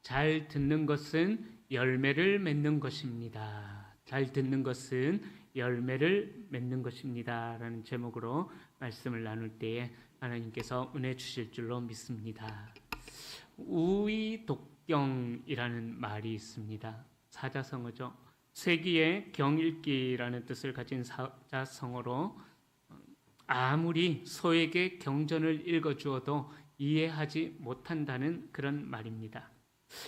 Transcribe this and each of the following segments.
잘 듣는 것은 열매를 맺는 것입니다. 잘 듣는 것은 열매를 맺는 것입니다. 라는 제목으로 말씀을 나눌 때에 하나님께서 은혜 주실 줄로 믿습니다. 우의독경이라는 말이 있습니다. 사자성어죠. 세기의 경읽기라는 뜻을 가진 사자성어로 아무리 소에게 경전을 읽어주어도 이해하지 못한다는 그런 말입니다.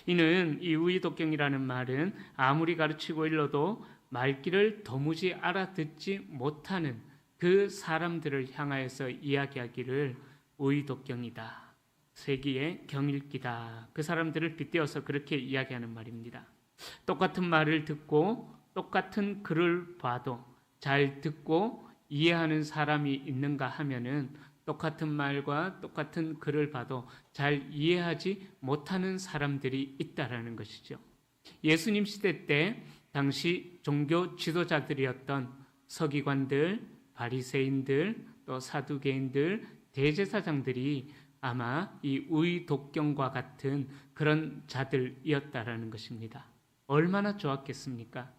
이는 이 우의독경이라는 말은 아무리 가르치고 일러도 말귀를 도무지 알아듣지 못하는 그 사람들을 향하여서 이야기하기를 우의독경이다, 세기의 경읽기다, 그 사람들을 빗대어서 그렇게 이야기하는 말입니다. 똑같은 말을 듣고 똑같은 글을 봐도 잘 듣고 이해하는 사람이 있는가 하면은 똑같은 말과 똑같은 글을 봐도 잘 이해하지 못하는 사람들이 있다라는 것이죠. 예수님 시대 때 당시 종교 지도자들이었던 서기관들, 바리새인들, 또 사두개인들, 대제사장들이 아마 이 우의독경과 같은 그런 자들이었다라는 것입니다. 얼마나 좋았겠습니까?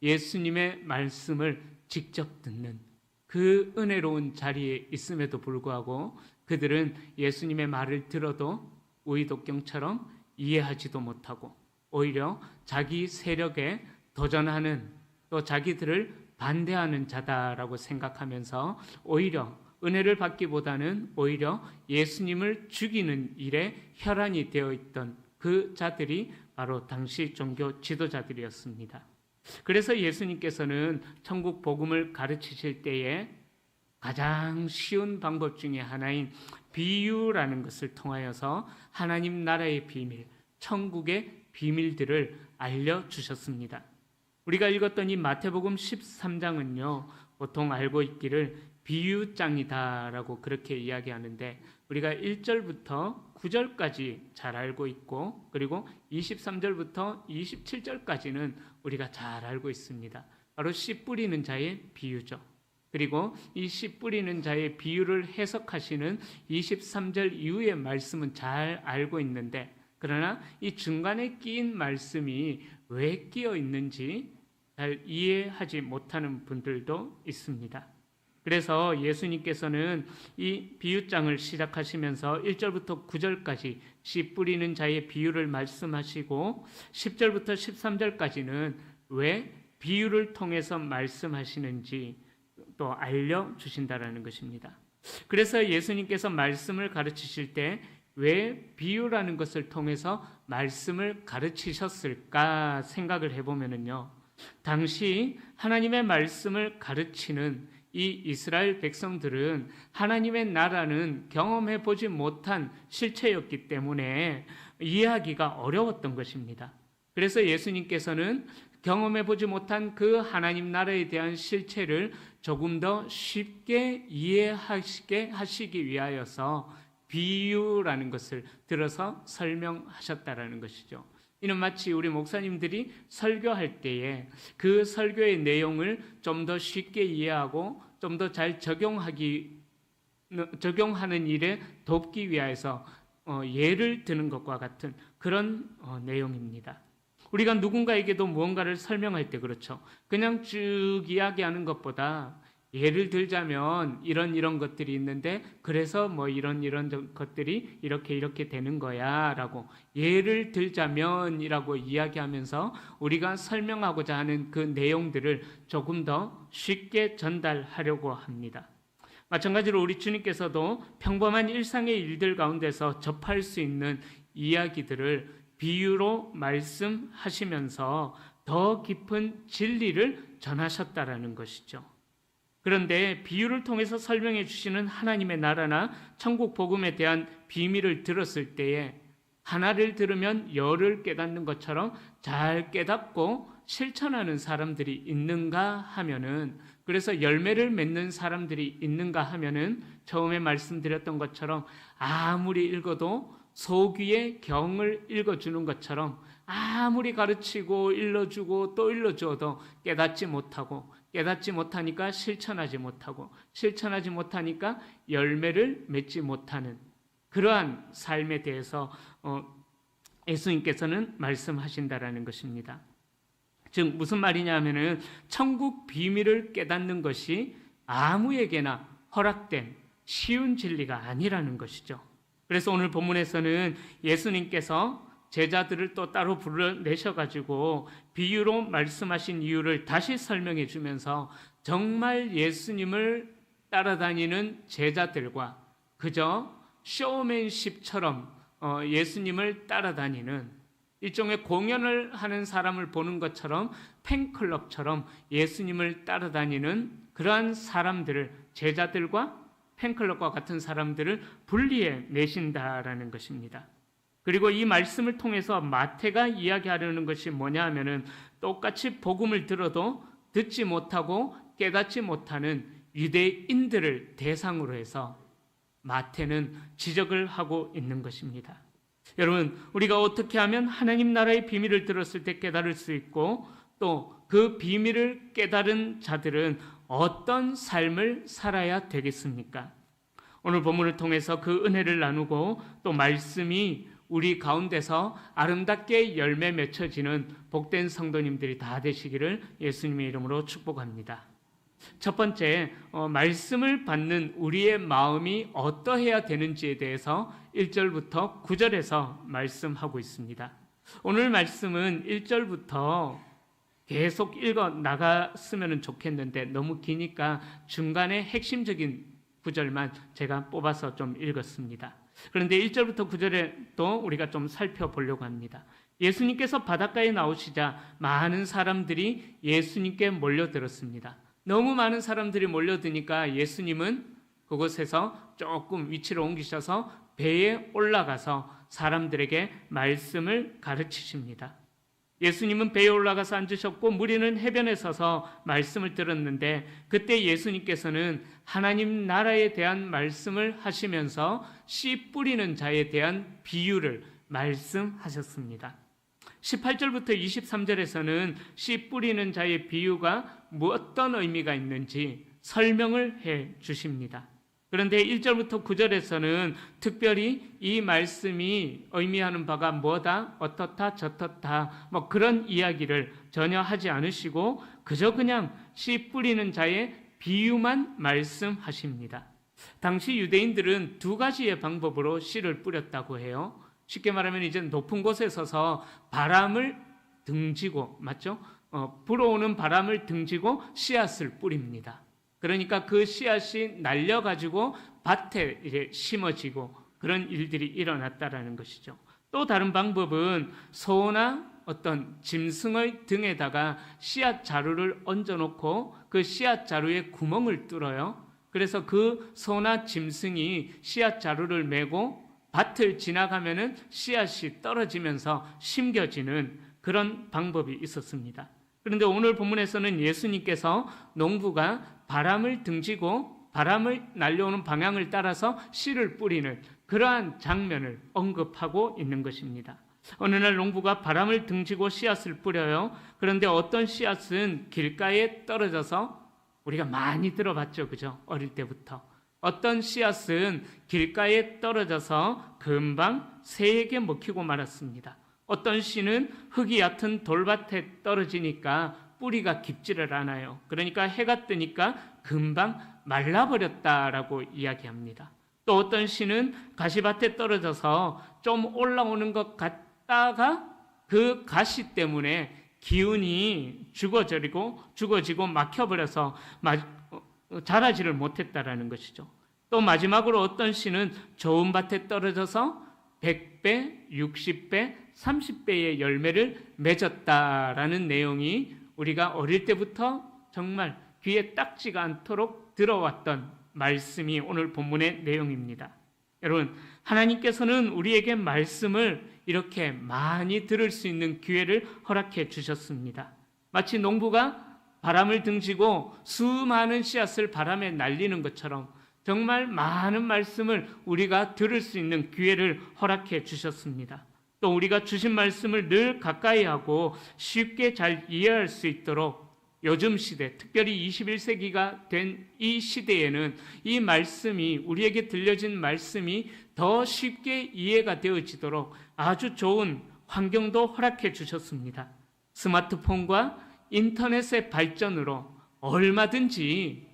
예수님의 말씀을 직접 듣는 그 은혜로운 자리에 있음에도 불구하고 그들은 예수님의 말을 들어도 우의독경처럼 이해하지도 못하고 오히려 자기 세력에 도전하는, 또 자기들을 반대하는 자다라고 생각하면서 오히려 은혜를 받기보다는 오히려 예수님을 죽이는 일에 혈안이 되어 있던 그 자들이 바로 당시 종교 지도자들이었습니다. 그래서 예수님께서는 천국 복음을 가르치실 때에 가장 쉬운 방법 중에 하나인 비유라는 것을 통하여서 하나님 나라의 비밀, 천국의 비밀들을 알려주셨습니다. 우리가 읽었던 이 마태복음 13장은요, 보통 알고 있기를 비유장이다라고 그렇게 이야기하는데 우리가 1절부터 9절까지 잘 알고 있고 그리고 23절부터 27절까지는 우리가 잘 알고 있습니다. 바로 씨 뿌리는 자의 비유죠. 그리고 이 씨 뿌리는 자의 비유를 해석하시는 23절 이후의 말씀은 잘 알고 있는데 그러나 이 중간에 끼인 말씀이 왜 끼어 있는지 잘 이해하지 못하는 분들도 있습니다. 그래서 예수님께서는 이 비유장을 시작하시면서 1절부터 9절까지 씨 뿌리는 자의 비유를 말씀하시고 10절부터 13절까지는 왜 비유를 통해서 말씀하시는지 또 알려주신다라는 것입니다. 그래서 예수님께서 말씀을 가르치실 때 왜 비유라는 것을 통해서 말씀을 가르치셨을까 생각을 해보면요, 당시 하나님의 말씀을 가르치는 이 이스라엘 백성들은 하나님의 나라는 경험해 보지 못한 실체였기 때문에 이해하기가 어려웠던 것입니다. 그래서 예수님께서는 경험해 보지 못한 그 하나님 나라에 대한 실체를 조금 더 쉽게 이해하시게 하시기 위하여서 비유라는 것을 들어서 설명하셨다라는 것이죠. 이는 마치 우리 목사님들이 설교할 때에 그 설교의 내용을 좀 더 쉽게 이해하고 좀 더 잘 적용하는 일에 돕기 위해서 예를 드는 것과 같은 그런 내용입니다. 우리가 누군가에게도 무언가를 설명할 때 그렇죠. 그냥 쭉 이야기하는 것보다 예를 들자면 이런 것들이 있는데 그래서 뭐 이런 것들이 이렇게 되는 거야 라고 예를 들자면이라고 이야기하면서 우리가 설명하고자 하는 그 내용들을 조금 더 쉽게 전달하려고 합니다. 마찬가지로 우리 주님께서도 평범한 일상의 일들 가운데서 접할 수 있는 이야기들을 비유로 말씀하시면서 더 깊은 진리를 전하셨다라는 것이죠. 그런데 비유를 통해서 설명해 주시는 하나님의 나라나 천국 복음에 대한 비밀을 들었을 때에 하나를 들으면 열을 깨닫는 것처럼 잘 깨닫고 실천하는 사람들이 있는가 하면은, 그래서 열매를 맺는 사람들이 있는가 하면은 처음에 말씀드렸던 것처럼 아무리 읽어도 소귀의 경을 읽어주는 것처럼 아무리 가르치고 일러주고 또 일러주어도 깨닫지 못하니까 실천하지 못하니까 열매를 맺지 못하는 그러한 삶에 대해서 예수님께서는 말씀하신다라는 것입니다. 즉 무슨 말이냐 하면은 천국 비밀을 깨닫는 것이 아무에게나 허락된 쉬운 진리가 아니라는 것이죠. 그래서 오늘 본문에서는 예수님께서 제자들을 또 따로 불러내셔가지고 비유로 말씀하신 이유를 다시 설명해 주면서 정말 예수님을 따라다니는 제자들과 그저 쇼맨십처럼 예수님을 따라다니는 일종의 공연을 하는 사람을 보는 것처럼 팬클럽처럼 예수님을 따라다니는 그러한 사람들을, 제자들과 팬클럽과 같은 사람들을 분리해 내신다라는 것입니다. 그리고 이 말씀을 통해서 마태가 이야기하려는 것이 뭐냐 하면은 똑같이 복음을 들어도 듣지 못하고 깨닫지 못하는 유대인들을 대상으로 해서 마태는 지적을 하고 있는 것입니다. 여러분, 우리가 어떻게 하면 하나님 나라의 비밀을 들었을 때 깨달을 수 있고 또 그 비밀을 깨달은 자들은 어떤 삶을 살아야 되겠습니까? 오늘 본문을 통해서 그 은혜를 나누고 또 말씀이 우리 가운데서 아름답게 열매 맺혀지는 복된 성도님들이 다 되시기를 예수님의 이름으로 축복합니다. 첫 번째, 말씀을 받는 우리의 마음이 어떠해야 되는지에 대해서 1절부터 9절에서 말씀하고 있습니다. 오늘 말씀은 1절부터 계속 읽어 나갔으면 좋겠는데 너무 기니까 중간에 핵심적인 구절만 제가 뽑아서 좀 읽었습니다. 그런데 1절부터 9절에 또 우리가 좀 살펴보려고 합니다. 예수님께서 바닷가에 나오시자 많은 사람들이 예수님께 몰려들었습니다. 너무 많은 사람들이 몰려드니까 예수님은 그곳에서 조금 위치를 옮기셔서 배에 올라가서 사람들에게 말씀을 가르치십니다. 예수님은 배에 올라가서 앉으셨고 무리는 해변에 서서 말씀을 들었는데 그때 예수님께서는 하나님 나라에 대한 말씀을 하시면서 씨 뿌리는 자에 대한 비유를 말씀하셨습니다. 18절부터 23절에서는 씨 뿌리는 자의 비유가 어떤 의미가 있는지 설명을 해 주십니다. 그런데 1절부터 9절에서는 특별히 이 말씀이 의미하는 바가 뭐다, 어떻다, 저떻다 그런 이야기를 전혀 하지 않으시고 그저 그냥 씨 뿌리는 자의 비유만 말씀하십니다. 당시 유대인들은 두 가지의 방법으로 씨를 뿌렸다고 해요. 쉽게 말하면 이제 높은 곳에 서서 바람을 등지고, 맞죠? 불어오는 바람을 등지고 씨앗을 뿌립니다. 그러니까 그 씨앗이 날려가지고 밭에 이제 심어지고 그런 일들이 일어났다라는 것이죠. 또 다른 방법은 소나 어떤 짐승의 등에다가 씨앗 자루를 얹어놓고 그 씨앗 자루에 구멍을 뚫어요. 그래서 그 소나 짐승이 씨앗 자루를 메고 밭을 지나가면은 씨앗이 떨어지면서 심겨지는 그런 방법이 있었습니다. 그런데 오늘 본문에서는 예수님께서 농부가 바람을 등지고 바람을 날려오는 방향을 따라서 씨를 뿌리는 그러한 장면을 언급하고 있는 것입니다. 어느 날 농부가 바람을 등지고 씨앗을 뿌려요. 그런데 어떤 씨앗은 길가에 떨어져서 우리가 많이 들어봤죠, 그죠? 어릴 때부터. 어떤 씨앗은 길가에 떨어져서 금방 새에게 먹히고 말았습니다. 어떤 씨는 흙이 얕은 돌밭에 떨어지니까 뿌리가 깊지를 않아요. 그러니까 해가 뜨니까 금방 말라버렸다라고 이야기합니다. 또 어떤 씨는 가시밭에 떨어져서 좀 올라오는 것 같다가 그 가시 때문에 기운이 죽어지고 막혀버려서 자라지를 못했다라는 것이죠. 또 마지막으로 어떤 씨는 좋은 밭에 떨어져서 100배, 60배, 30배의 열매를 맺었다라는 내용이 우리가 어릴 때부터 정말 귀에 딱지가 않도록 들어왔던 말씀이 오늘 본문의 내용입니다. 여러분, 하나님께서는 우리에게 말씀을 이렇게 많이 들을 수 있는 기회를 허락해 주셨습니다. 마치 농부가 바람을 등지고 수많은 씨앗을 바람에 날리는 것처럼 정말 많은 말씀을 우리가 들을 수 있는 기회를 허락해 주셨습니다. 또 우리가 주신 말씀을 늘 가까이 하고 쉽게 잘 이해할 수 있도록 요즘 시대, 특별히 21세기가 된 이 시대에는 이 말씀이, 우리에게 들려진 말씀이 더 쉽게 이해가 되어지도록 아주 좋은 환경도 허락해 주셨습니다. 스마트폰과 인터넷의 발전으로 얼마든지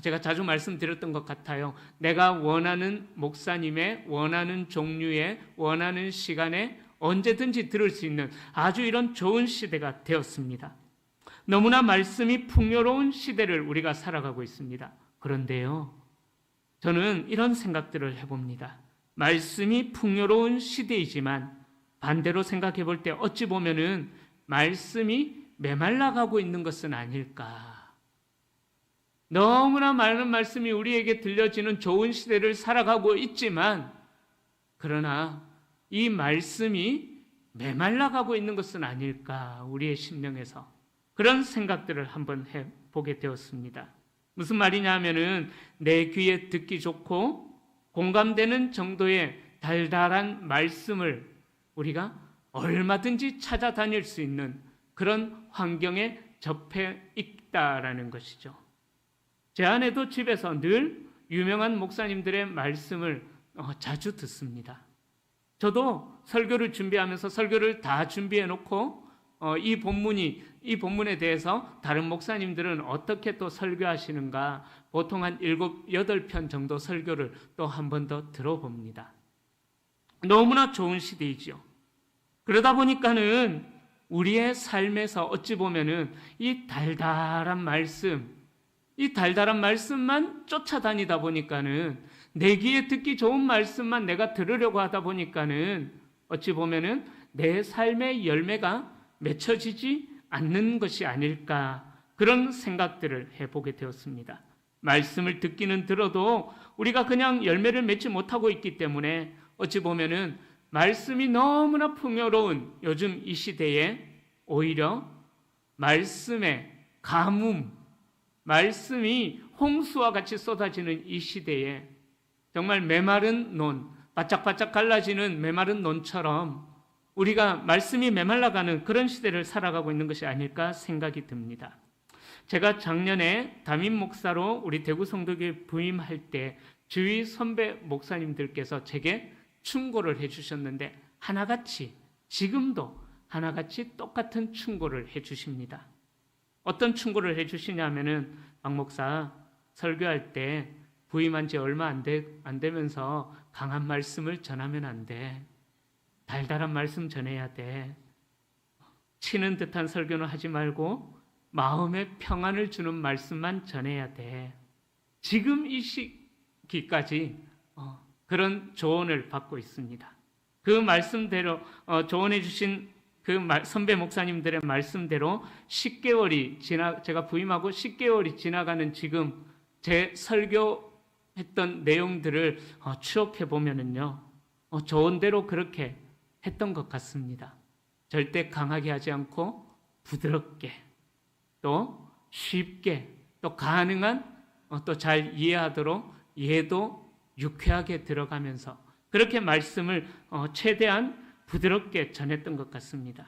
제가 자주 말씀드렸던 것 같아요. 내가 원하는 목사님의 원하는 종류의 원하는 시간에 언제든지 들을 수 있는 아주 이런 좋은 시대가 되었습니다. 너무나 말씀이 풍요로운 시대를 우리가 살아가고 있습니다. 그런데요, 저는 이런 생각들을 해봅니다. 말씀이 풍요로운 시대이지만 반대로 생각해 볼 때 어찌 보면은 말씀이 메말라가고 있는 것은 아닐까. 너무나 많은 말씀이 우리에게 들려지는 좋은 시대를 살아가고 있지만 그러나 이 말씀이 메말라가고 있는 것은 아닐까. 우리의 심령에서 그런 생각들을 한번 해보게 되었습니다. 무슨 말이냐 하면은 내 귀에 듣기 좋고 공감되는 정도의 달달한 말씀을 우리가 얼마든지 찾아다닐 수 있는 그런 환경에 접해 있다라는 것이죠. 제 아내도 집에서 늘 유명한 목사님들의 말씀을 자주 듣습니다. 저도 설교를 준비하면서 설교를 다 준비해 놓고 이 본문에 대해서 다른 목사님들은 어떻게 또 설교하시는가 보통 한 7, 8편 정도 설교를 또 한 번 더 들어봅니다. 너무나 좋은 시대이지요. 그러다 보니까는 우리의 삶에서 어찌 보면은 이 달달한 말씀만 쫓아다니다 보니까는 내 귀에 듣기 좋은 말씀만 내가 들으려고 하다 보니까는 어찌 보면은 내 삶의 열매가 맺혀지지 않는 것이 아닐까 그런 생각들을 해보게 되었습니다. 말씀을 듣기는 들어도 우리가 그냥 열매를 맺지 못하고 있기 때문에 어찌 보면은 말씀이 너무나 풍요로운 요즘 이 시대에 오히려 말씀의 가뭄, 말씀이 홍수와 같이 쏟아지는 이 시대에 정말 메마른 논, 바짝바짝 갈라지는 메마른 논처럼 우리가 말씀이 메말라가는 그런 시대를 살아가고 있는 것이 아닐까 생각이 듭니다. 제가 작년에 담임 목사로 우리 대구 성도교회 부임할 때 주위 선배 목사님들께서 제게 충고를 해주셨는데 지금도 하나같이 똑같은 충고를 해주십니다. 어떤 충고를 해주시냐면은 박 목사 설교할 때 부임한 지 얼마 안 되면서 강한 말씀을 전하면 안 돼. 달달한 말씀 전해야 돼. 치는 듯한 설교는 하지 말고 마음에 평안을 주는 말씀만 전해야 돼. 지금 이 시기까지 그런 조언을 받고 있습니다. 그 말씀대로 조언해 주신 그 선배 목사님들의 말씀대로 10개월이 제가 부임하고 10개월이 지나가는 지금 제 설교했던 내용들을 추억해 보면은요, 좋은 대로 그렇게 했던 것 같습니다. 절대 강하게 하지 않고 부드럽게 또 쉽게 또 가능한 또 잘 이해하도록 이해도 유쾌하게 들어가면서 그렇게 말씀을 최대한 부드럽게 전했던 것 같습니다.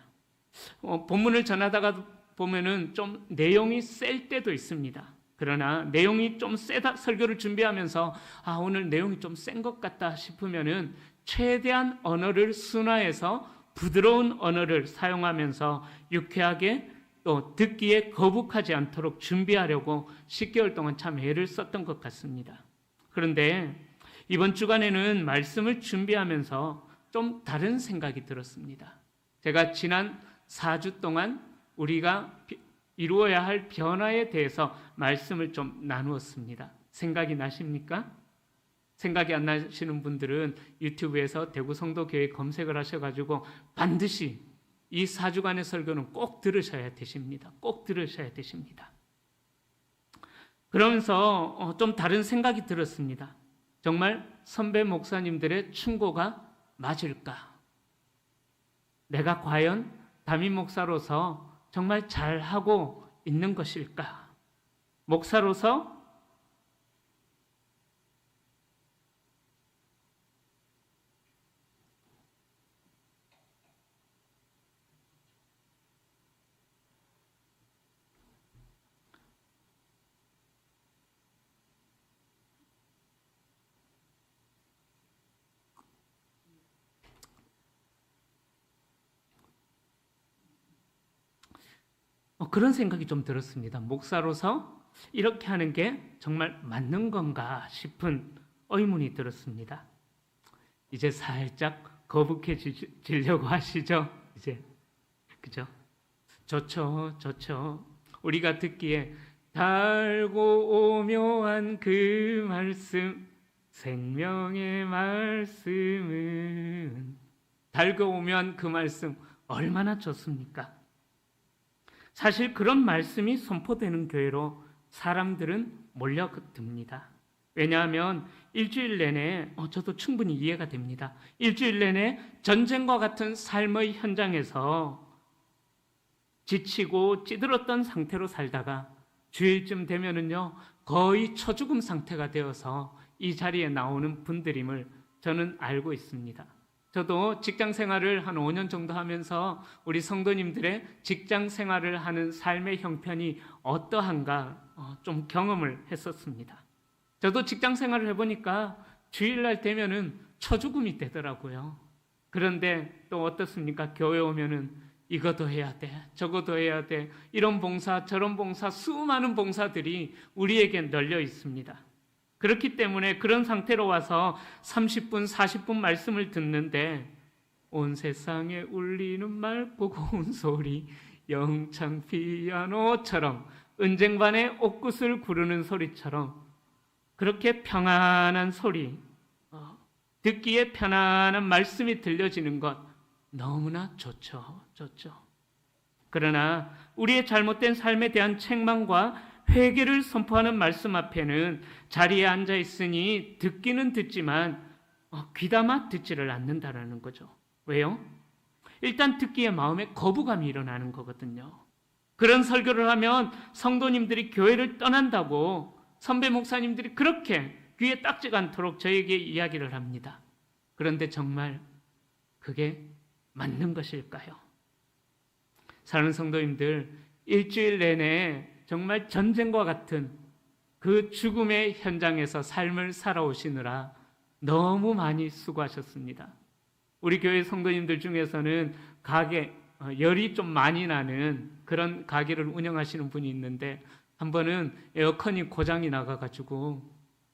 본문을 전하다가 보면은 좀 내용이 셀 때도 있습니다. 그러나 내용이 좀 세다 설교를 준비하면서 오늘 내용이 좀 센 것 같다 싶으면은 최대한 언어를 순화해서 부드러운 언어를 사용하면서 유쾌하게 또 듣기에 거북하지 않도록 준비하려고 10개월 동안 참 애를 썼던 것 같습니다. 그런데 이번 주간에는 말씀을 준비하면서 좀 다른 생각이 들었습니다. 제가 지난 4주 동안 우리가 이루어야 할 변화에 대해서 말씀을 좀 나누었습니다. 생각이 나십니까? 생각이 안 나시는 분들은 유튜브에서 대구 성도교회 검색을 하셔가지고 반드시 이 4주간의 설교는 꼭 들으셔야 되십니다. 꼭 들으셔야 되십니다. 그러면서 좀 다른 생각이 들었습니다. 정말 선배 목사님들의 충고가 맞을까? 내가 과연 담임 목사로서 정말 잘하고 있는 것일까? 목사로서 그런 생각이 좀 들었습니다. 목사로서 이렇게 하는 게 정말 맞는 건가 싶은 의문이 들었습니다. 이제 살짝 거북해지려고 하시죠? 이제 그죠? 좋죠. 우리가 듣기에 달고 오묘한 그 말씀, 생명의 말씀은, 달고 오묘한 그 말씀 얼마나 좋습니까? 사실 그런 말씀이 선포되는 교회로 사람들은 몰려듭니다. 왜냐하면 일주일 내내, 저도 충분히 이해가 됩니다. 일주일 내내 전쟁과 같은 삶의 현장에서 지치고 찌들었던 상태로 살다가 주일쯤 되면은요, 거의 처죽음 상태가 되어서 이 자리에 나오는 분들임을 저는 알고 있습니다. 저도 직장 생활을 한 5년 정도 하면서 우리 성도님들의 직장 생활을 하는 삶의 형편이 어떠한가 좀 경험을 했었습니다. 저도 직장 생활을 해보니까 주일날 되면은 처죽음이 되더라고요. 그런데 또 어떻습니까? 교회 오면은 이것도 해야 돼, 저것도 해야 돼, 이런 봉사, 저런 봉사, 수많은 봉사들이 우리에게 널려 있습니다. 그렇기 때문에 그런 상태로 와서 30분, 40분 말씀을 듣는데 온 세상에 울리는 맑고 고운 소리, 영창 피아노처럼, 은쟁반의 옥굿을 구르는 소리처럼 그렇게 평안한 소리, 듣기에 편안한 말씀이 들려지는 것 너무나 좋죠. 그러나 우리의 잘못된 삶에 대한 책망과 회개를 선포하는 말씀 앞에는 자리에 앉아 있으니 듣기는 듣지만 귀담아 듣지를 않는다라는 거죠. 왜요? 일단 듣기에 마음에 거부감이 일어나는 거거든요. 그런 설교를 하면 성도님들이 교회를 떠난다고 선배 목사님들이 그렇게 귀에 딱지가 않도록 저에게 이야기를 합니다. 그런데 정말 그게 맞는 것일까요? 사랑하는 성도님들, 일주일 내내 정말 전쟁과 같은 그 죽음의 현장에서 삶을 살아오시느라 너무 많이 수고하셨습니다. 우리 교회 성도님들 중에서는 가게, 열이 좀 많이 나는 그런 가게를 운영하시는 분이 있는데 한 번은 에어컨이 고장이 나가가지고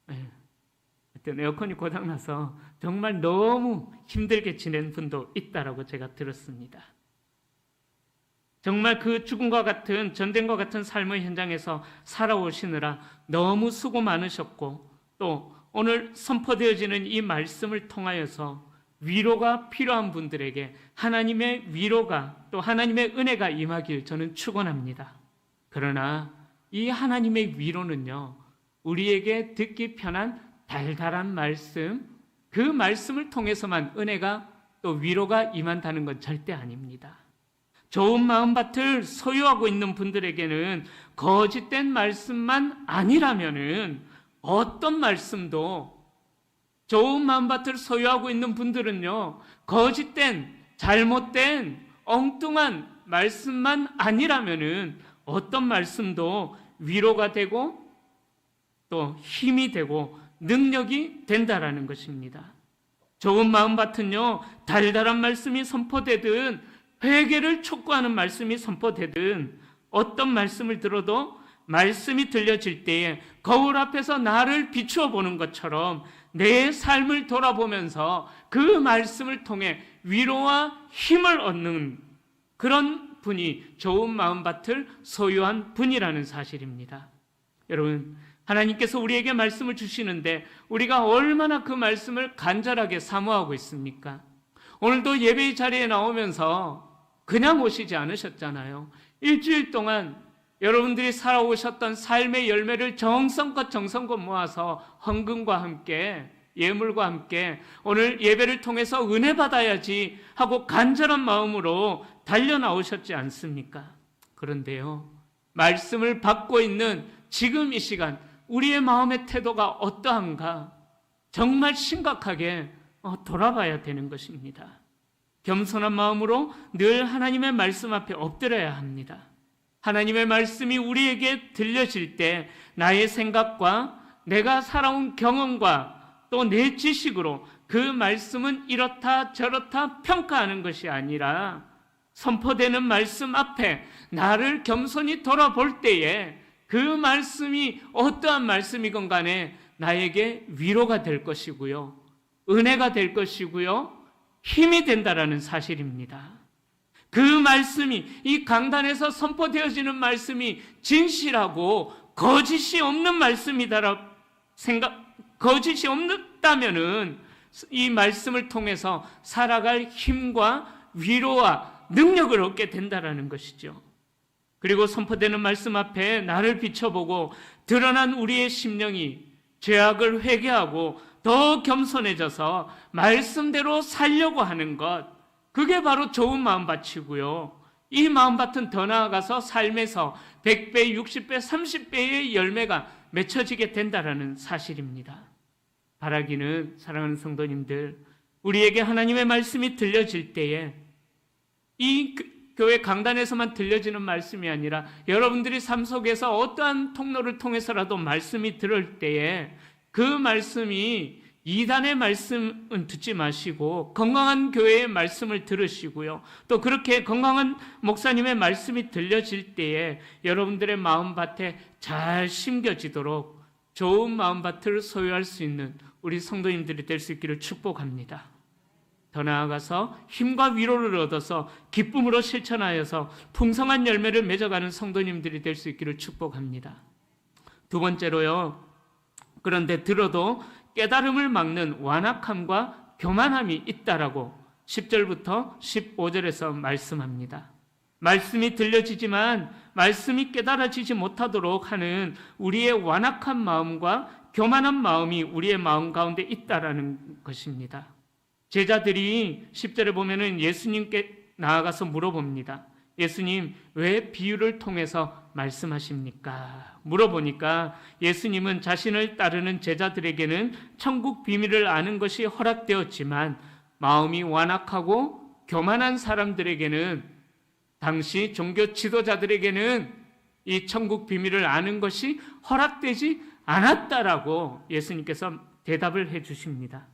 하여튼 에어컨이 고장나서 정말 너무 힘들게 지낸 분도 있다라고 제가 들었습니다. 정말 그 죽음과 같은 전쟁과 같은 삶의 현장에서 살아오시느라 너무 수고 많으셨고 또 오늘 선포되어지는 이 말씀을 통하여서 위로가 필요한 분들에게 하나님의 위로가 또 하나님의 은혜가 임하길 저는 축원합니다. 그러나 이 하나님의 위로는요, 우리에게 듣기 편한 달달한 말씀, 그 말씀을 통해서만 은혜가 또 위로가 임한다는 건 절대 아닙니다. 좋은 마음밭을 소유하고 있는 분들에게는 거짓된 말씀만 아니라면은 어떤 말씀도, 좋은 마음밭을 소유하고 있는 분들은요, 거짓된, 잘못된, 엉뚱한 말씀만 아니라면은 어떤 말씀도 위로가 되고 또 힘이 되고 능력이 된다라는 것입니다. 좋은 마음밭은요, 달달한 말씀이 선포되든 회개를 촉구하는 말씀이 선포되든 어떤 말씀을 들어도 말씀이 들려질 때에 거울 앞에서 나를 비추어 보는 것처럼 내 삶을 돌아보면서 그 말씀을 통해 위로와 힘을 얻는 그런 분이 좋은 마음밭을 소유한 분이라는 사실입니다. 여러분, 하나님께서 우리에게 말씀을 주시는데 우리가 얼마나 그 말씀을 간절하게 사모하고 있습니까? 오늘도 예배의 자리에 나오면서 그냥 오시지 않으셨잖아요. 일주일 동안 여러분들이 살아오셨던 삶의 열매를 정성껏 모아서 헌금과 함께, 예물과 함께 오늘 예배를 통해서 은혜 받아야지 하고 간절한 마음으로 달려 나오셨지 않습니까? 그런데요, 말씀을 받고 있는 지금 이 시간 우리의 마음의 태도가 어떠한가 정말 심각하게 돌아봐야 되는 것입니다. 겸손한 마음으로 늘 하나님의 말씀 앞에 엎드려야 합니다. 하나님의 말씀이 우리에게 들려질 때 나의 생각과 내가 살아온 경험과 또 내 지식으로 그 말씀은 이렇다 저렇다 평가하는 것이 아니라 선포되는 말씀 앞에 나를 겸손히 돌아볼 때에 그 말씀이 어떠한 말씀이건 간에 나에게 위로가 될 것이고요, 은혜가 될 것이고요, 힘이 된다라는 사실입니다. 그 말씀이, 이 강단에서 선포되어지는 말씀이 진실하고 거짓이 없는 말씀이다라 거짓이 없다면은 이 말씀을 통해서 살아갈 힘과 위로와 능력을 얻게 된다라는 것이죠. 그리고 선포되는 말씀 앞에 나를 비춰보고 드러난 우리의 심령이 죄악을 회개하고 더 겸손해져서 말씀대로 살려고 하는 것, 그게 바로 좋은 마음밭이고요. 이 마음밭은 더 나아가서 삶에서 100배, 60배, 30배의 열매가 맺혀지게 된다라는 사실입니다. 바라기는, 사랑하는 성도님들, 우리에게 하나님의 말씀이 들려질 때에 이 교회 강단에서만 들려지는 말씀이 아니라 여러분들이 삶 속에서 어떠한 통로를 통해서라도 말씀이 들을 때에 그 말씀이 이단의 말씀은 듣지 마시고 건강한 교회의 말씀을 들으시고요, 또 그렇게 건강한 목사님의 말씀이 들려질 때에 여러분들의 마음밭에 잘 심겨지도록 좋은 마음밭을 소유할 수 있는 우리 성도님들이 될 수 있기를 축복합니다. 더 나아가서 힘과 위로를 얻어서 기쁨으로 실천하여서 풍성한 열매를 맺어가는 성도님들이 될 수 있기를 축복합니다. 두 번째로요, 그런데 들어도 깨달음을 막는 완악함과 교만함이 있다라고 10절부터 15절에서 말씀합니다. 말씀이 들려지지만 말씀이 깨달아지지 못하도록 하는 우리의 완악한 마음과 교만한 마음이 우리의 마음 가운데 있다라는 것입니다. 제자들이 10절에 보면은 예수님께 나아가서 물어봅니다. 예수님, 왜 비유를 통해서 말씀하십니까? 물어보니까 예수님은 자신을 따르는 제자들에게는 천국 비밀을 아는 것이 허락되었지만 마음이 완악하고 교만한 사람들에게는, 당시 종교 지도자들에게는 이 천국 비밀을 아는 것이 허락되지 않았다라고 예수님께서 대답을 해 주십니다.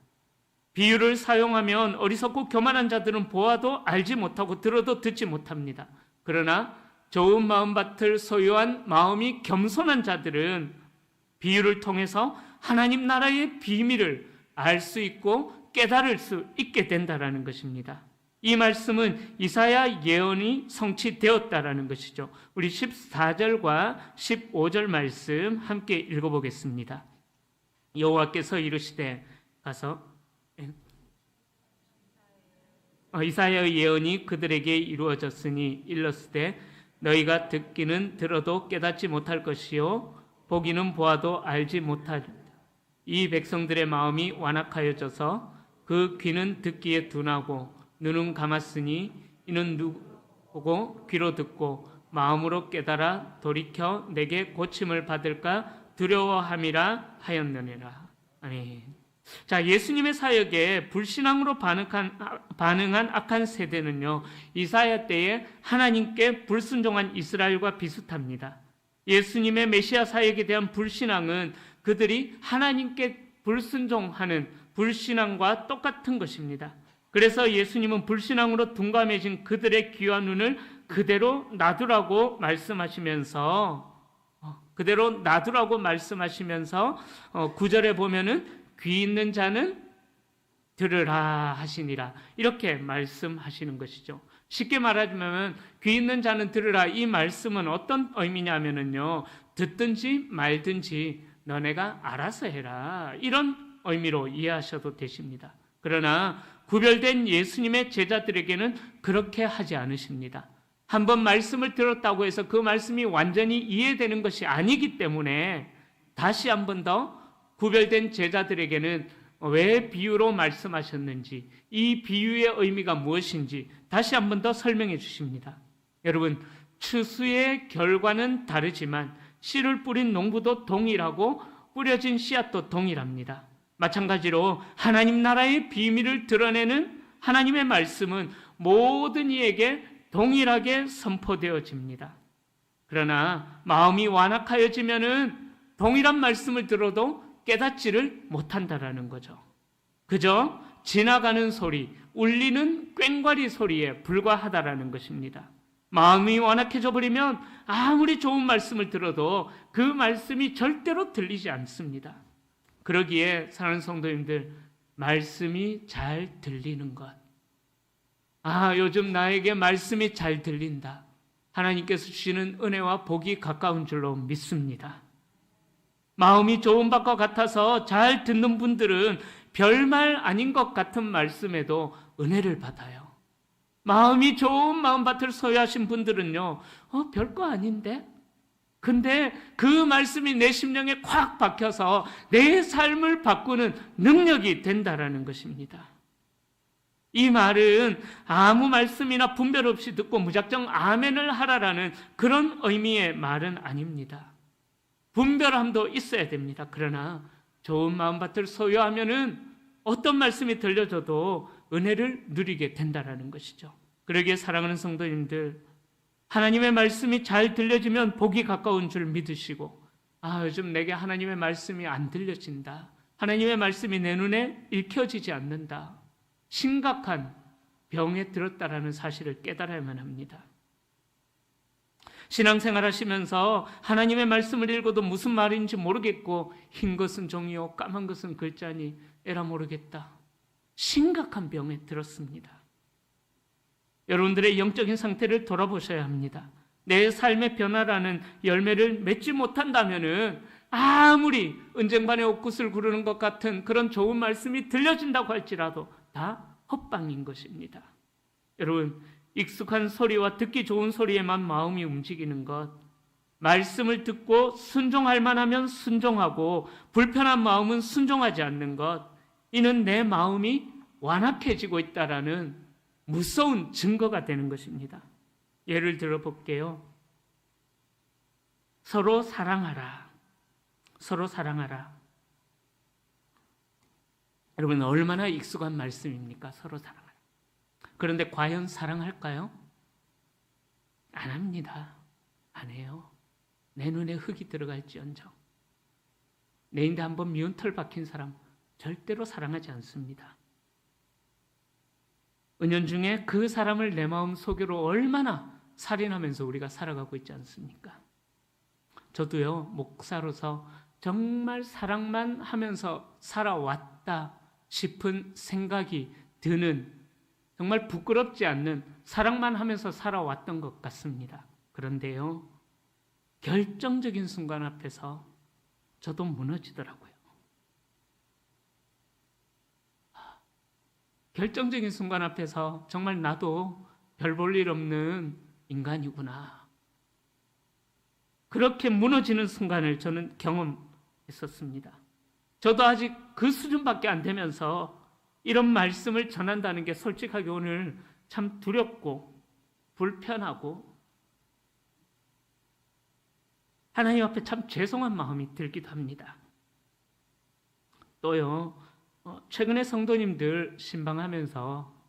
비유를 사용하면 어리석고 교만한 자들은 보아도 알지 못하고 들어도 듣지 못합니다. 그러나 좋은 마음밭을 소유한 마음이 겸손한 자들은 비유를 통해서 하나님 나라의 비밀을 알 수 있고 깨달을 수 있게 된다라는 것입니다. 이 말씀은 이사야 예언이 성취되었다라는 것이죠. 우리 14절과 15절 말씀 함께 읽어보겠습니다. 여호와께서 이르시되, 가서 이사야의 예언이 그들에게 이루어졌으니 일렀으되 너희가 듣기는 들어도 깨닫지 못할 것이요 보기는 보아도 알지 못할, 이 백성들의 마음이 완악하여져서 그 귀는 듣기에 둔하고 눈은 감았으니 이는 누구 보고 귀로 듣고 마음으로 깨달아 돌이켜 내게 고침을 받을까 두려워함이라 하였느니라. 아멘. 자, 예수님의 사역에 불신앙으로 반응한 악한 세대는요, 이사야 때에 하나님께 불순종한 이스라엘과 비슷합니다. 예수님의 메시아 사역에 대한 불신앙은 그들이 하나님께 불순종하는 불신앙과 똑같은 것입니다. 그래서 예수님은 불신앙으로 둔감해진 그들의 귀와 눈을 그대로 놔두라고 말씀하시면서 9절에 보면은 귀 있는 자는 들으라 하시니라, 이렇게 말씀하시는 것이죠. 쉽게 말하자면 귀 있는 자는 들으라, 이 말씀은 어떤 의미냐면요, 듣든지 말든지 너네가 알아서 해라, 이런 의미로 이해하셔도 되십니다. 그러나 구별된 예수님의 제자들에게는 그렇게 하지 않으십니다. 한번 말씀을 들었다고 해서 그 말씀이 완전히 이해되는 것이 아니기 때문에 다시 한 번 더 구별된 제자들에게는 왜 비유로 말씀하셨는지, 이 비유의 의미가 무엇인지 다시 한 번 더 설명해 주십니다. 여러분, 추수의 결과는 다르지만 씨를 뿌린 농부도 동일하고 뿌려진 씨앗도 동일합니다. 마찬가지로 하나님 나라의 비밀을 드러내는 하나님의 말씀은 모든 이에게 동일하게 선포되어집니다. 그러나 마음이 완악하여지면은 동일한 말씀을 들어도 깨닫지를 못한다라는 거죠. 그저 지나가는 소리, 울리는 꽹과리 소리에 불과하다라는 것입니다. 마음이 완악해져 버리면 아무리 좋은 말씀을 들어도 그 말씀이 절대로 들리지 않습니다. 그러기에 사랑하는 성도님들, 말씀이 잘 들리는 것. 요즘 나에게 말씀이 잘 들린다. 하나님께서 주시는 은혜와 복이 가까운 줄로 믿습니다. 마음이 좋은 것과 같아서 잘 듣는 분들은 별말 아닌 것 같은 말씀에도 은혜를 받아요. 마음이 좋은 마음밭을 소유하신 분들은요, 별거 아닌데? 근데 그 말씀이 내 심령에 콱 박혀서 내 삶을 바꾸는 능력이 된다라는 것입니다. 이 말은 아무 말씀이나 분별 없이 듣고 무작정 아멘을 하라라는 그런 의미의 말은 아닙니다. 분별함도 있어야 됩니다. 그러나 좋은 마음밭을 소유하면은 어떤 말씀이 들려줘도 은혜를 누리게 된다라는 것이죠. 그러기에 사랑하는 성도님들, 하나님의 말씀이 잘 들려지면 복이 가까운 줄 믿으시고, 요즘 내게 하나님의 말씀이 안 들려진다. 하나님의 말씀이 내 눈에 읽혀지지 않는다. 심각한 병에 들었다라는 사실을 깨달아야만 합니다. 신앙생활 하시면서 하나님의 말씀을 읽어도 무슨 말인지 모르겠고, 흰 것은 종이요 까만 것은 글자니 에라 모르겠다. 심각한 병에 들었습니다. 여러분들의 영적인 상태를 돌아보셔야 합니다. 내 삶의 변화라는 열매를 맺지 못한다면은 아무리 은쟁반에 옥굿을 구르는 것 같은 그런 좋은 말씀이 들려진다고 할지라도 다 헛방인 것입니다. 여러분, 익숙한 소리와 듣기 좋은 소리에만 마음이 움직이는 것, 말씀을 듣고 순종할 만하면 순종하고 불편한 마음은 순종하지 않는 것, 이는 내 마음이 완악해지고 있다라는 무서운 증거가 되는 것입니다. 예를 들어 볼게요. 서로 사랑하라. 서로 사랑하라. 여러분, 얼마나 익숙한 말씀입니까? 서로 사랑하라. 그런데 과연 사랑할까요? 안 합니다. 안 해요. 내 눈에 흙이 들어갈지언정. 내 인데 한번 미운 털 박힌 사람 절대로 사랑하지 않습니다. 은연중에 그 사람을 내 마음 속으로 얼마나 살인하면서 우리가 살아가고 있지 않습니까? 저도요, 목사로서 정말 사랑만 하면서 살아왔다 싶은 생각이 드는, 정말 부끄럽지 않는 사랑만 하면서 살아왔던 것 같습니다. 그런데요, 결정적인 순간 앞에서 저도 무너지더라고요. 결정적인 순간 앞에서 정말 나도 별 볼 일 없는 인간이구나. 그렇게 무너지는 순간을 저는 경험했었습니다. 저도 아직 그 수준밖에 안 되면서 이런 말씀을 전한다는 게 솔직하게 오늘 참 두렵고 불편하고 하나님 앞에 참 죄송한 마음이 들기도 합니다. 또요, 최근에 성도님들 신방하면서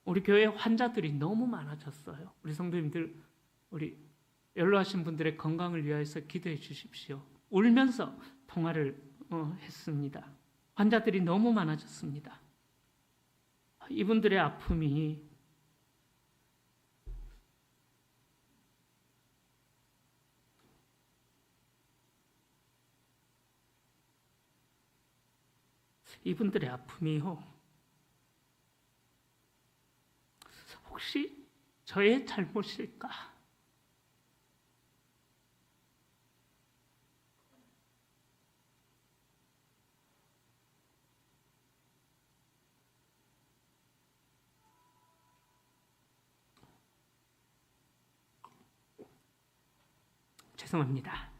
우리 교회 환자들이 너무 많아졌어요. 우리 성도님들, 우리 연로하신 분들의 건강을 위하여서 기도해 주십시오. 울면서 통화를 했습니다. 환자들이 너무 많아졌습니다. 이분들의 아픔이 혹시 저의 잘못일까? 죄송합니다.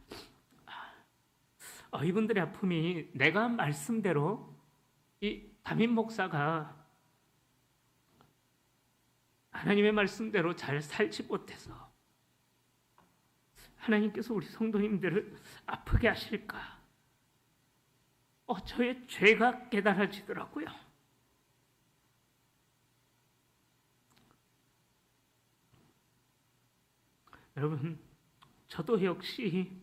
이분들의 아픔이 내가 한 말씀대로 이 담임 목사가 하나님의 말씀대로 잘 살지 못해서 하나님께서 우리 성도님들을 아프게 하실까? 저의 죄가 깨달아지더라고요. 여러분, 저도 역시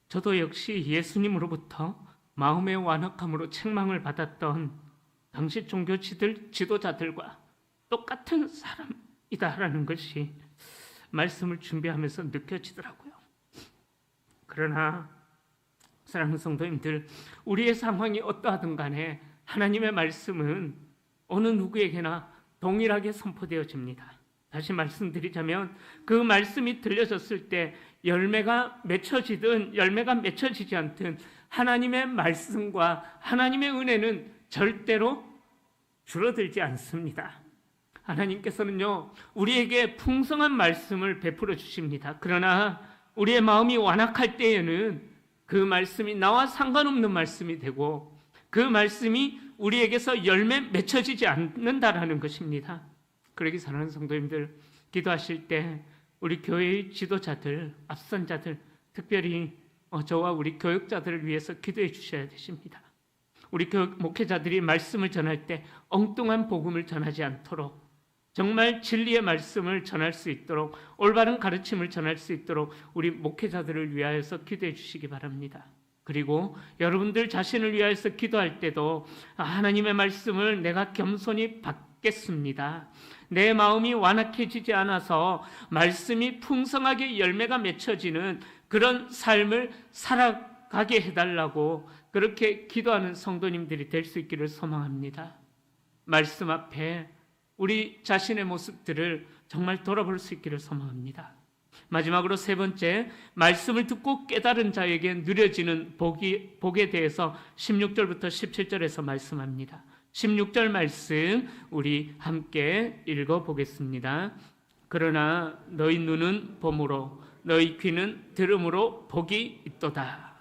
저도 역시 예수님으로부터 마음의 완악함으로 책망을 받았던 당시 종교 지도자들과 똑같은 사람이다라는 것이 말씀을 준비하면서 느껴지더라고요. 그러나 사랑하는 성도님들, 우리의 상황이 어떠하든 간에 하나님의 말씀은 어느 누구에게나 동일하게 선포되어집니다. 다시 말씀드리자면 그 말씀이 들려졌을 때 열매가 맺혀지든 열매가 맺혀지지 않든 하나님의 말씀과 하나님의 은혜는 절대로 줄어들지 않습니다. 하나님께서는요, 우리에게 풍성한 말씀을 베풀어 주십니다. 그러나 우리의 마음이 완악할 때에는 그 말씀이 나와 상관없는 말씀이 되고 그 말씀이 우리에게서 열매 맺혀지지 않는다라는 것입니다. 그러기 사랑하는 성도님들, 기도하실 때 우리 교회의 지도자들, 앞선 자들, 특별히 저와 우리 교육자들을 위해서 기도해 주셔야 되십니다. 우리 목회자들이 말씀을 전할 때 엉뚱한 복음을 전하지 않도록, 정말 진리의 말씀을 전할 수 있도록, 올바른 가르침을 전할 수 있도록 우리 목회자들을 위하여서 기도해 주시기 바랍니다. 그리고 여러분들 자신을 위하여서 기도할 때도 하나님의 말씀을 내가 겸손히 받겠습니다. 내 마음이 완악해지지 않아서 말씀이 풍성하게 열매가 맺혀지는 그런 삶을 살아가게 해달라고 그렇게 기도하는 성도님들이 될 수 있기를 소망합니다. 말씀 앞에 우리 자신의 모습들을 정말 돌아볼 수 있기를 소망합니다. 마지막으로 세 번째, 말씀을 듣고 깨달은 자에게 누려지는 복에 대해서 16절부터 17절에서 말씀합니다. 16절 말씀 우리 함께 읽어보겠습니다. 그러나 너희 눈은 봄으로 너희 귀는 들음으로 복이 있도다.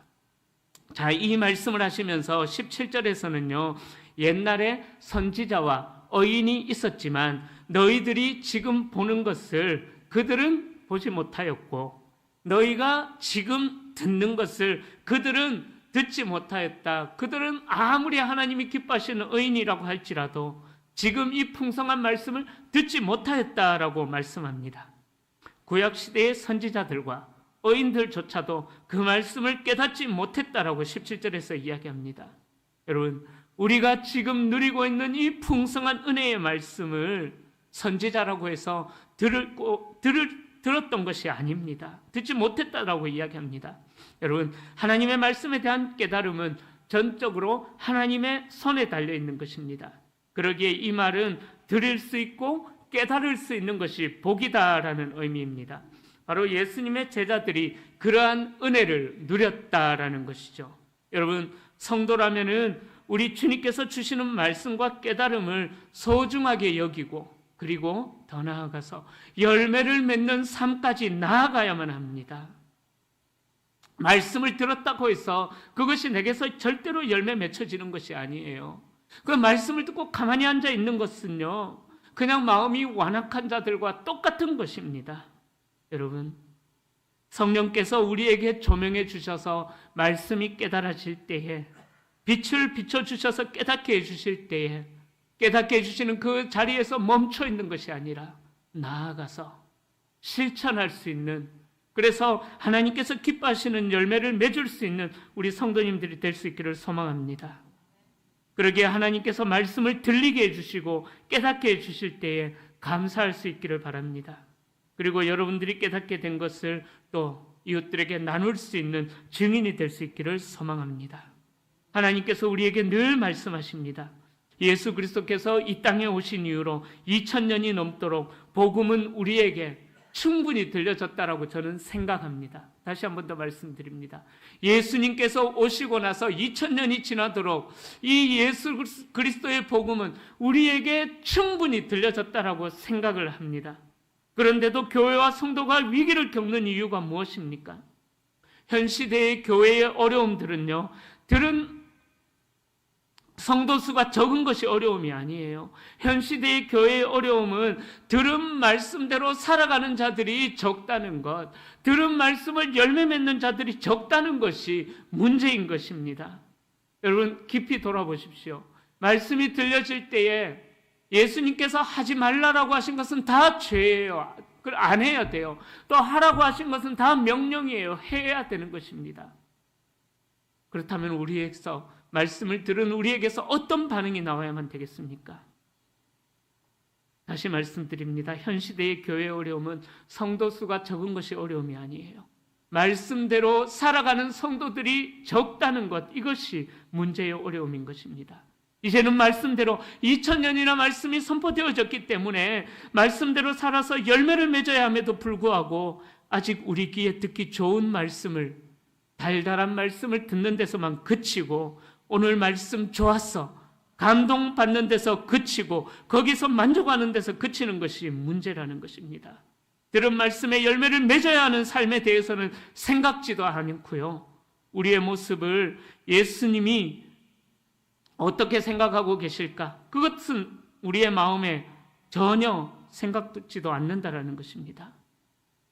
자, 이 말씀을 하시면서 17절에서는요, 옛날에 선지자와 어인이 있었지만 너희들이 지금 보는 것을 그들은 보지 못하였고 너희가 지금 듣는 것을 그들은 듣지 못하였다. 그들은 아무리 하나님이 기뻐하시는 의인이라고 할지라도 지금 이 풍성한 말씀을 듣지 못하였다라고 말씀합니다. 구약시대의 선지자들과 의인들조차도 그 말씀을 깨닫지 못했다라고 17절에서 이야기합니다. 여러분, 우리가 지금 누리고 있는 이 풍성한 은혜의 말씀을 선지자라고 해서 들었던 것이 아닙니다. 듣지 못했다라고 이야기합니다. 여러분, 하나님의 말씀에 대한 깨달음은 전적으로 하나님의 손에 달려있는 것입니다. 그러기에 이 말은 들을 수 있고 깨달을 수 있는 것이 복이다라는 의미입니다. 바로 예수님의 제자들이 그러한 은혜를 누렸다라는 것이죠. 여러분, 성도라면은 우리 주님께서 주시는 말씀과 깨달음을 소중하게 여기고 그리고 더 나아가서 열매를 맺는 삶까지 나아가야만 합니다. 말씀을 들었다고 해서 그것이 내게서 절대로 열매 맺혀지는 것이 아니에요. 그 말씀을 듣고 가만히 앉아 있는 것은요, 그냥 마음이 완악한 자들과 똑같은 것입니다. 여러분, 성령께서 우리에게 조명해 주셔서 말씀이 깨달아질 때에, 빛을 비춰주셔서 깨닫게 해주실 때에, 깨닫게 해주시는 그 자리에서 멈춰 있는 것이 아니라 나아가서 실천할 수 있는, 그래서 하나님께서 기뻐하시는 열매를 맺을 수 있는 우리 성도님들이 될 수 있기를 소망합니다. 그러기에 하나님께서 말씀을 들리게 해주시고 깨닫게 해주실 때에 감사할 수 있기를 바랍니다. 그리고 여러분들이 깨닫게 된 것을 또 이웃들에게 나눌 수 있는 증인이 될 수 있기를 소망합니다. 하나님께서 우리에게 늘 말씀하십니다. 예수 그리스도께서 이 땅에 오신 이후로 2000년이 넘도록 복음은 우리에게 충분히 들려졌다라고 저는 생각합니다. 다시 한 번 더 말씀드립니다. 예수님께서 오시고 나서 2000년이 지나도록 이 예수 그리스도의 복음은 우리에게 충분히 들려졌다라고 생각을 합니다. 그런데도 교회와 성도가 위기를 겪는 이유가 무엇입니까? 현 시대의 교회의 어려움들은요, 들은 성도 수가 적은 것이 어려움이 아니에요. 현 시대의 교회의 어려움은 들은 말씀대로 살아가는 자들이 적다는 것, 들은 말씀을 열매 맺는 자들이 적다는 것이 문제인 것입니다. 여러분, 깊이 돌아보십시오. 말씀이 들려질 때에 예수님께서 하지 말라라고 하신 것은 다 죄예요. 그걸 안 해야 돼요. 또 하라고 하신 것은 다 명령이에요. 해야 되는 것입니다. 그렇다면 우리에게서 말씀을 들은 우리에게서 어떤 반응이 나와야만 되겠습니까? 다시 말씀드립니다. 현 시대의 교회 어려움은 성도 수가 적은 것이 어려움이 아니에요. 말씀대로 살아가는 성도들이 적다는 것, 이것이 문제의 어려움인 것입니다. 이제는 말씀대로 2000년이나 말씀이 선포되어졌기 때문에 말씀대로 살아서 열매를 맺어야 함에도 불구하고 아직 우리 귀에 듣기 좋은 말씀을, 달달한 말씀을 듣는 데서만 그치고, 오늘 말씀 좋았어, 감동받는 데서 그치고 거기서 만족하는 데서 그치는 것이 문제라는 것입니다. 들은 말씀의 열매를 맺어야 하는 삶에 대해서는 생각지도 않고요. 우리의 모습을 예수님이 어떻게 생각하고 계실까? 그것은 우리의 마음에 전혀 생각지도 않는다라는 것입니다.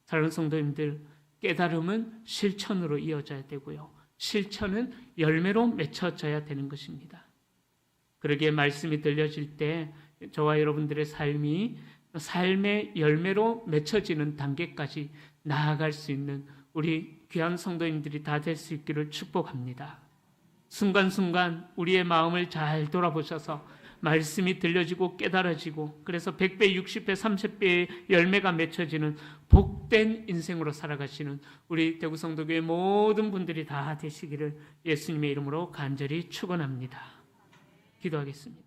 사랑하는 성도님들, 깨달음은 실천으로 이어져야 되고요. 실천은 열매로 맺혀져야 되는 것입니다. 그러기에 말씀이 들려질 때 저와 여러분들의 삶이 삶의 열매로 맺혀지는 단계까지 나아갈 수 있는 우리 귀한 성도님들이 다 될 수 있기를 축복합니다. 순간순간 우리의 마음을 잘 돌아보셔서 말씀이 들려지고 깨달아지고, 그래서 100배, 60배, 30배의 열매가 맺혀지는 복된 인생으로 살아가시는 우리 대구 성도교회 모든 분들이 다 되시기를 예수님의 이름으로 간절히 축원합니다. 기도하겠습니다.